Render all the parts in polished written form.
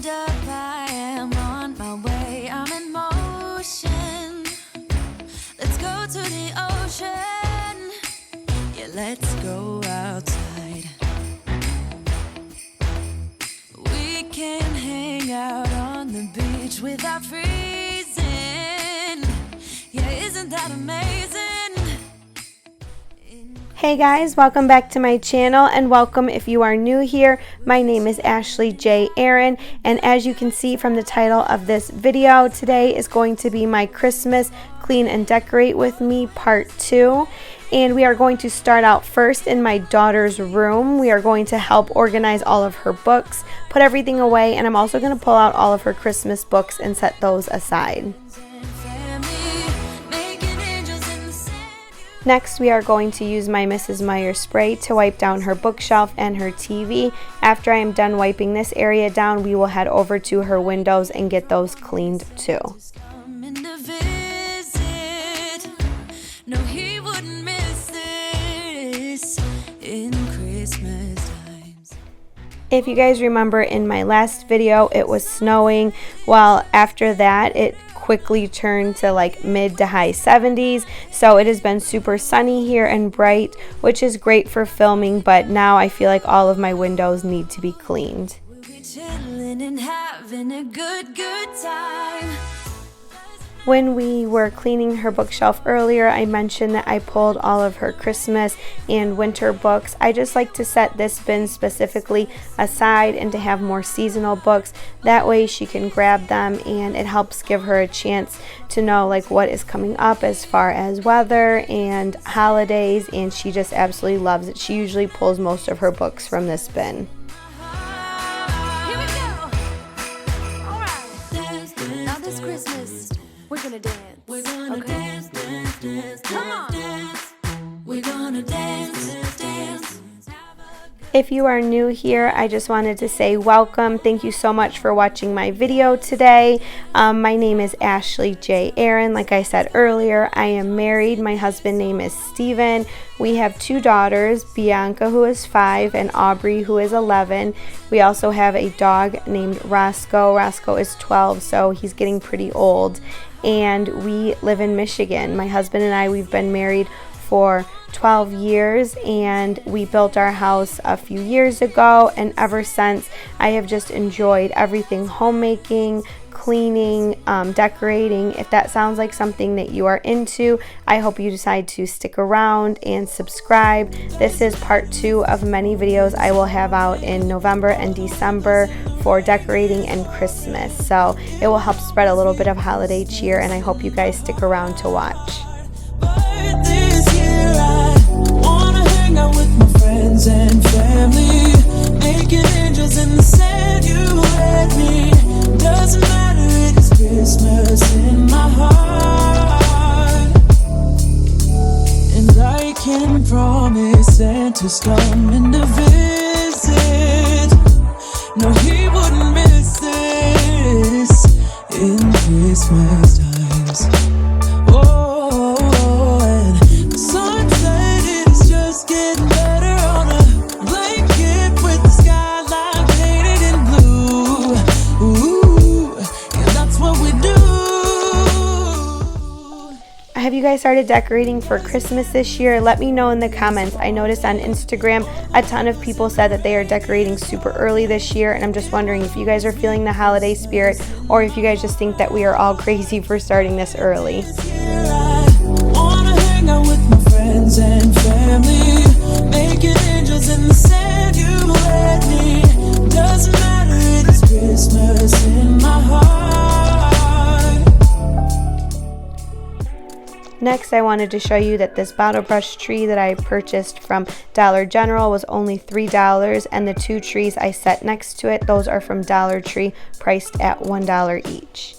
Hold up, I am on my way, I'm in motion. Let's go to the ocean. Yeah, let's go outside. We can hang out on the beach without freezing. Yeah, isn't that amazing? Hey guys, welcome back to my channel, and welcome if you are new here. My name is Ashley J. Aaron, and as you can see from the title of this video, today is going to be my Christmas Clean and Decorate with Me Part 2. And we are going to start out first in my daughter's room. We are going to help organize all of her books, put everything away, and I'm also going to pull out all of her Christmas books and set those aside. Next, we are going to use my Mrs. Meyer spray to wipe down her bookshelf and her TV. After I am done wiping this area down, we will head over to her windows and get those cleaned too. If you guys remember in my last video, it was snowing. Well, after that, it quickly turned to like mid to high 70s, so it has been super sunny here and bright, which is great for filming, but now I feel like all of my windows need to be cleaned. When we were cleaning her bookshelf earlier, I mentioned that I pulled all of her Christmas and winter books. I just like to set this bin specifically aside and to have more seasonal books. That way she can grab them, and it helps give her a chance to know like what is coming up as far as weather and holidays, and she just absolutely loves it. She usually pulls most of her books from this bin. We're gonna dance. We're gonna dance, dance, dance. Come on. Dance. We're gonna dance, dance. If you are new here, I just wanted to say welcome. Thank you so much for watching my video today. My name is Ashley J. Aaron. Like I said earlier, I am married. My husband's name is Steven. We have two daughters, Bianca, who is 5, and Aubrey, who is 11. We also have a dog named Roscoe. Roscoe is 12, so he's getting pretty old. And we live in Michigan. My husband and I, we've been married for 12 years, and we built our house a few years ago, and ever since I have just enjoyed everything homemaking, cleaning, decorating. If that sounds like something that you are into, I hope you decide to stick around and subscribe. This is part 2 of many videos I will have out in November and December for decorating and Christmas, so it will help spread a little bit of holiday cheer, and I hope you guys stick around to watch. This year I wanna hang out with my friends and family, making angels in the sand. You and me, doesn't matter, it's Christmas in my heart, and I can promise Santa's coming to visit. No, he wouldn't miss this in Christmas times. Have you guys started decorating for Christmas this year? Let me know in the comments. I noticed on Instagram a ton of people said that they are decorating super early this year, and I'm just wondering if you guys are feeling the holiday spirit, or if you guys just think that we are all crazy for starting this early. Next, I wanted to show you that this bottle brush tree that I purchased from Dollar General was only $3, and the 2 trees I set next to it, those are from Dollar Tree, priced at $1 each.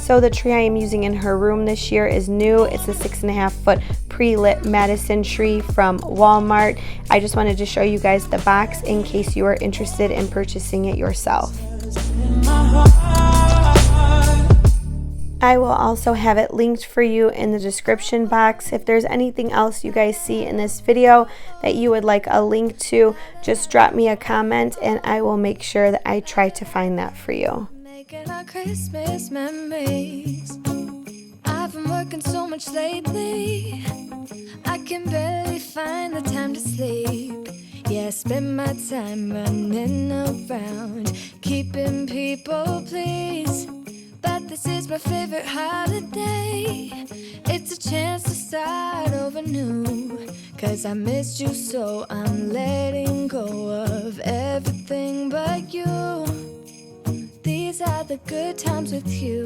So the tree I am using in her room this year is new. It's a 6.5 foot pre-lit Madison tree from Walmart. I just wanted to show you guys the box in case you are interested in purchasing it yourself. I will also have it linked for you in the description box. If there's anything else you guys see in this video that you would like a link to, just drop me a comment and I will make sure that I try to find that for you. Making our Christmas memories. I've been working so much lately, I can barely find the time to sleep. Yeah, I spend my time running around, keeping people pleased. But this is my favorite holiday. It's a chance to start over new. 'Cause I missed you, so I'm letting go of everything but you. These are the good times with you.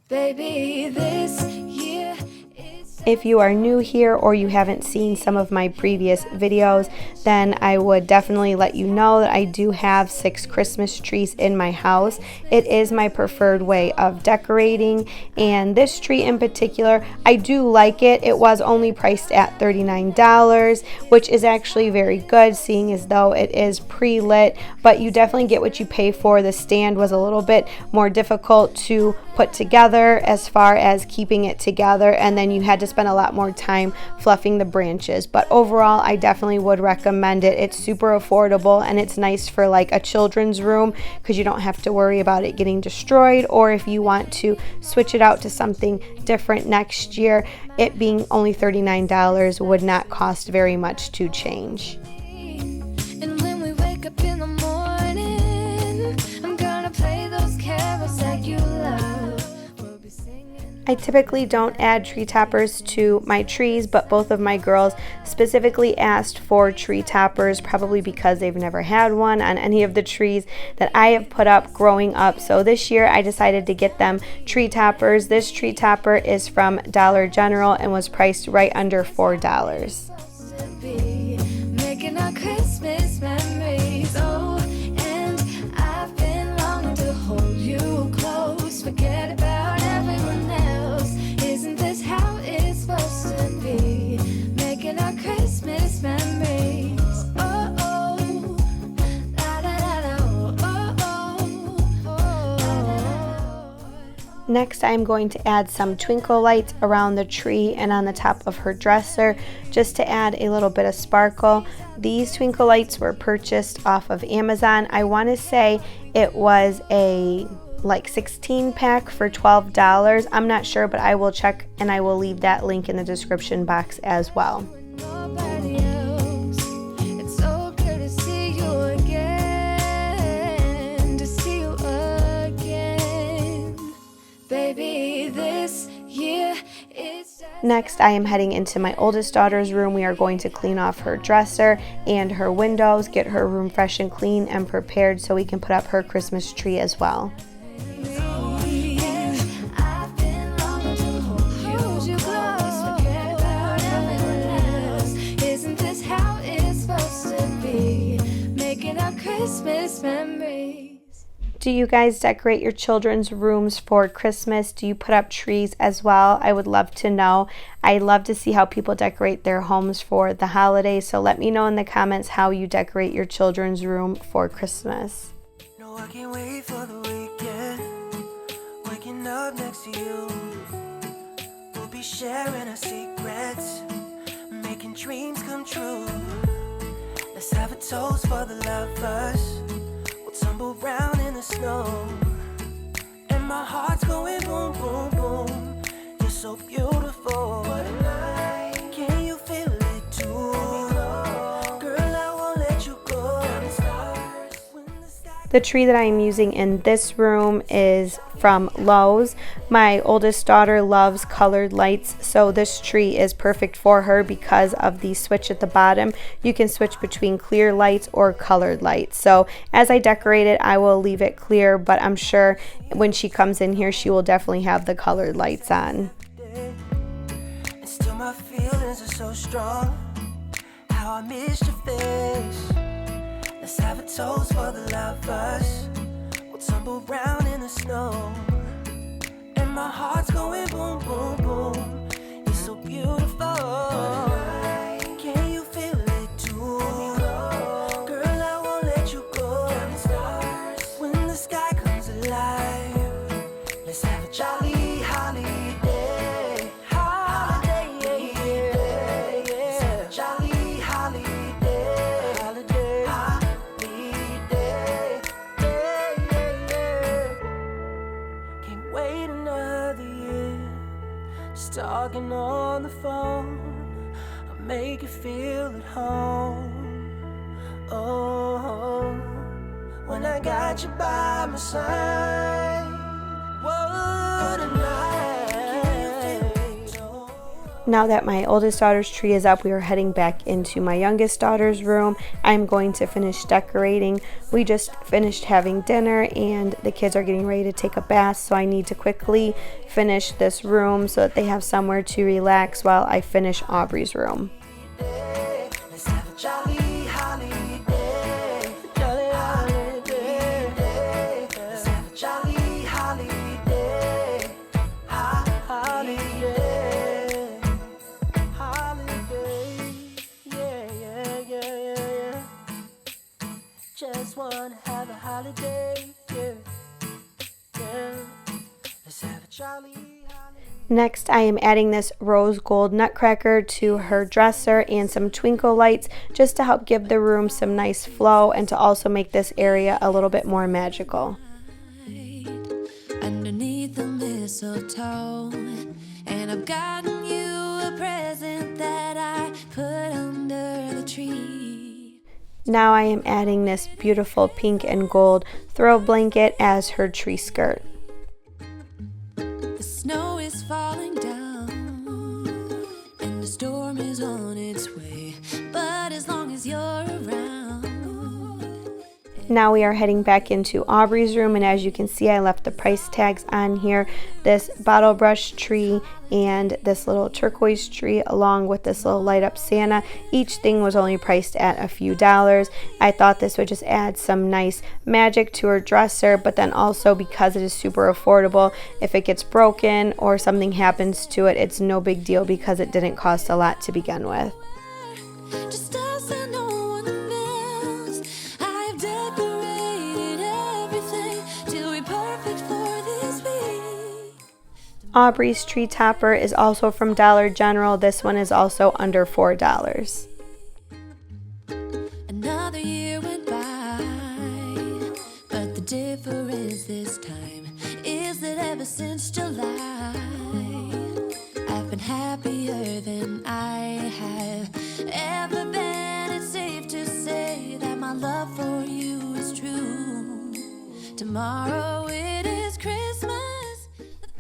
Baby, this year is... If you are new here or you haven't seen some of my previous videos, then I would definitely let you know that I do have 6 Christmas trees in my house. It is my preferred way of decorating, and this tree in particular, I do like it. It was only priced at $39, which is actually very good, seeing as though it is pre-lit, but you definitely get what you pay for. The stand was a little bit more difficult to put together as far as keeping it together, and then you had to spend a lot more time fluffing the branches. But overall, I definitely would recommend it. It's super affordable, and it's nice for like a children's room because you don't have to worry about it getting destroyed, or if you want to switch it out to something different next year, it being only $39 would not cost very much to change. And when we wake up in the morning, I'm gonna play those carols that you love. We'll be singing. I typically don't add tree toppers to my trees, but both of my girls specifically asked for tree toppers, probably because they've never had one on any of the trees that I have put up growing up. So this year I decided to get them tree toppers. This tree topper is from Dollar General and was priced right under $4. Making our Christmas memories. Oh, and I've been longing to hold you close. Forget about everyone else. Isn't this how it's supposed to be? Making our Christmas memories. Oh, oh, la da da da, oh. Next, I'm going to add some twinkle lights around the tree and on the top of her dresser, just to add a little bit of sparkle. These twinkle lights were purchased off of Amazon. I want to say it was a like 16 pack for $12. I'm not sure, but I will check and I will leave that link in the description box as well. Nobody else. It's so good to see you again. To see you again. Baby, this year it's just... Next, I am heading into my oldest daughter's room. We are going to clean off her dresser and her windows, get her room fresh and clean and prepared so we can put up her Christmas tree as well. I've been longing to hold you close. Forget about everyone else. Isn't this how it's supposed to be? Making our Christmas memories. Do you guys decorate your children's rooms for Christmas? Do you put up trees as well? I would love to know. I love to see how people decorate their homes for the holidays, so let me know in the comments how you decorate your children's room for Christmas. No, I can't wait for the weekend. Waking up next to you. We'll be sharing our secrets, making dreams come true. Let's have a toast for the lovers. We'll tumble round in the snow. And my heart's going boom, boom, boom. You're so beautiful. What a night. Can you feel it too? Girl, I won't let you go. The tree that I'm using in this room is from Lowe's. My oldest daughter loves colored lights, so this tree is perfect for her because of the switch at the bottom. You can switch between clear lights or colored lights. So as I decorate it, I will leave it clear, but I'm sure when she comes in here, she will definitely have the colored lights on. And still my feelings are so strong. How I missed your face. Let's have a toast for the lovers. We'll tumble round in the snow. And my heart's going boom, boom, boom. You're so beautiful. Can you feel it too? Girl, I won't let you go. When the sky comes alive, let's have just talking on the phone. I'll make you feel at home. Oh, when I got you by my side. What a night. Now that my oldest daughter's tree is up, we are heading back into my youngest daughter's room. I'm going to finish decorating. We just finished having dinner and the kids are getting ready to take a bath, so I need to quickly finish this room so that they have somewhere to relax while I finish Aubrey's room. Let's have a jolly holiday. Jolly holiday. Let's have a jolly holiday. Holiday. Just wanna have a holiday, yeah. Let's have a jolly holiday. Next, I am adding this rose gold nutcracker to her dresser and some twinkle lights just to help give the room some nice flow and to also make this area a little bit more magical. Underneath the mistletoe, and I've gotten you a present that I put under the tree. Now I am adding this beautiful pink and gold throw blanket as her tree skirt. The snow is falling down, and the storm is on its way. But as long as you're around. Now we are heading back into Aubrey's room, and as you can see, I left the price tags on here. This bottle brush tree and this little turquoise tree along with this little light up Santa. Each thing was only priced at a few dollars. I thought this would just add some nice magic to her dresser, but then also because it is super affordable, if it gets broken or something happens to it, it's no big deal because it didn't cost a lot to begin with. Just us and no one else. I've decorated everything to be perfect for this week. Aubrey's tree topper is also from Dollar General. This one is also under $4. Another year went by, but the difference this time is that ever since July, I've been happier than I have ever been. It's safe to say that my love for you is true. Tomorrow it is Christmas.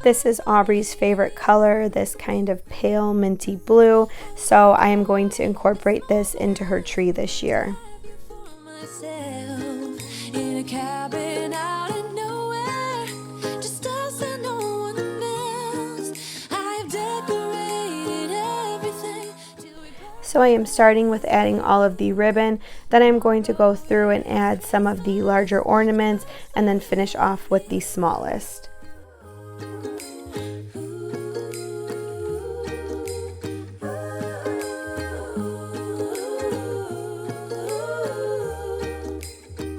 This is Aubrey's favorite color, this kind of pale minty blue, so I am going to incorporate this into her tree this year. Myself in a cabin out of nowhere, just us and no one else. I've decorated everything to be So I am starting with adding all of the ribbon, then I'm going to go through and add some of the larger ornaments and then finish off with the smallest.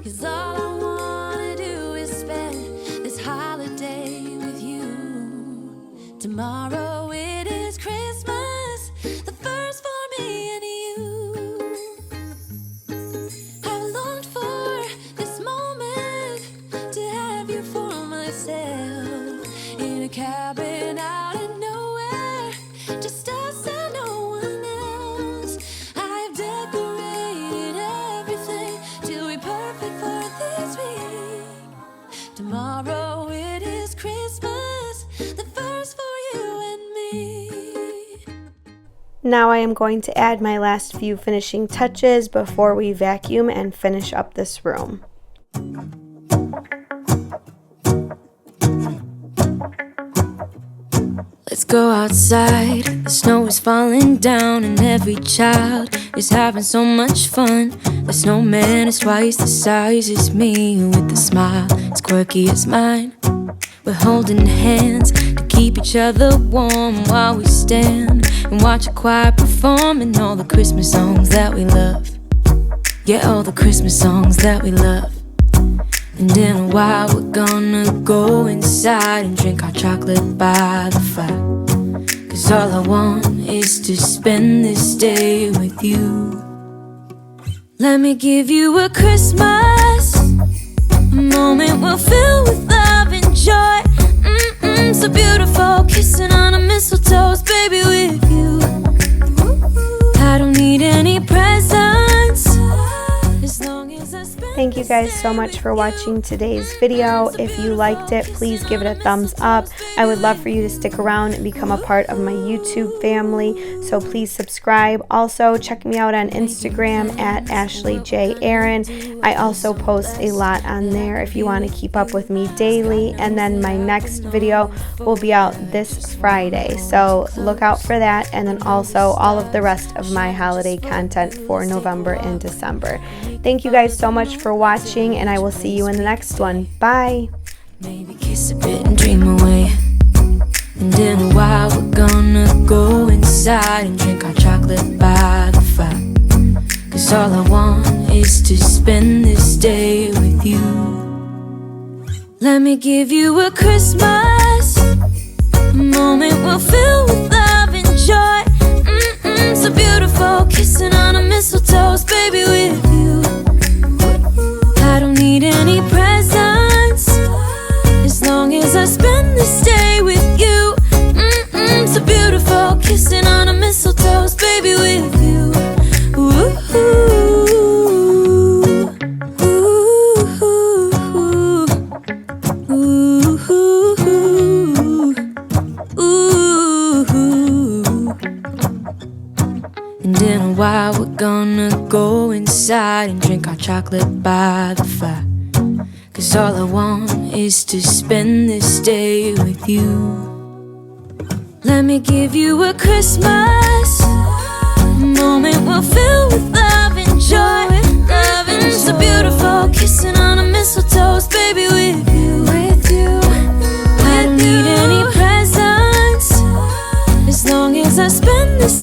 Cause all I wanna do is spend this holiday with you. Tomorrow it is Christmas, the first for me and you. I've longed for this moment to have you for myself in a cabin out of nowhere, just us and no one else. I've decorated everything to be perfect for this week. Tomorrow it is Christmas, the first for you and me. Now I am going to add my last few finishing touches before we vacuum and finish up this room. Let's go outside, the snow is falling down and every child is having so much fun. The snowman is twice the size as me, with a smile as quirky as mine. We're holding hands to keep each other warm while we stand and watch a choir performing all the Christmas songs that we love. Yeah, all the Christmas songs that we love. And in a while we're gonna go inside and drink our chocolate by the fire. Cause all I want is to spend this day with you. Let me give you a Christmas, a moment we'll fill with love and joy. So beautiful, kissing on a mistletoe is guys so much for watching today's video. If you liked it, please give it a thumbs up. I would love for you to stick around and become a part of my YouTube family, so please subscribe. Also, check me out on Instagram at Ashley J. Aaron. I also post a lot on there if you want to keep up with me daily, and then my next video will be out this Friday, so look out for that, and then also all of the rest of my holiday content for November and December. Thank you guys so much for watching, and I will see you in the next one. Bye. Maybe kiss a bit and dream away. And in a while we're gonna go inside and drink our chocolate by the fire. 'Cause all I want is to spend this day with you. Let me give you a Christmas, a moment we'll fill with love and joy. So beautiful, kissing on a mistletoe, baby, with you. I don't need any presents, as long as I spend this day with you. So beautiful, kissing on a mistletoe, baby, with you. Ooh, and in a while we're gonna go inside and drink our chocolate by the fire. 'Cause all I want is to spend this day with you. Let me give you a Christmas, a moment we'll fill with love and joy.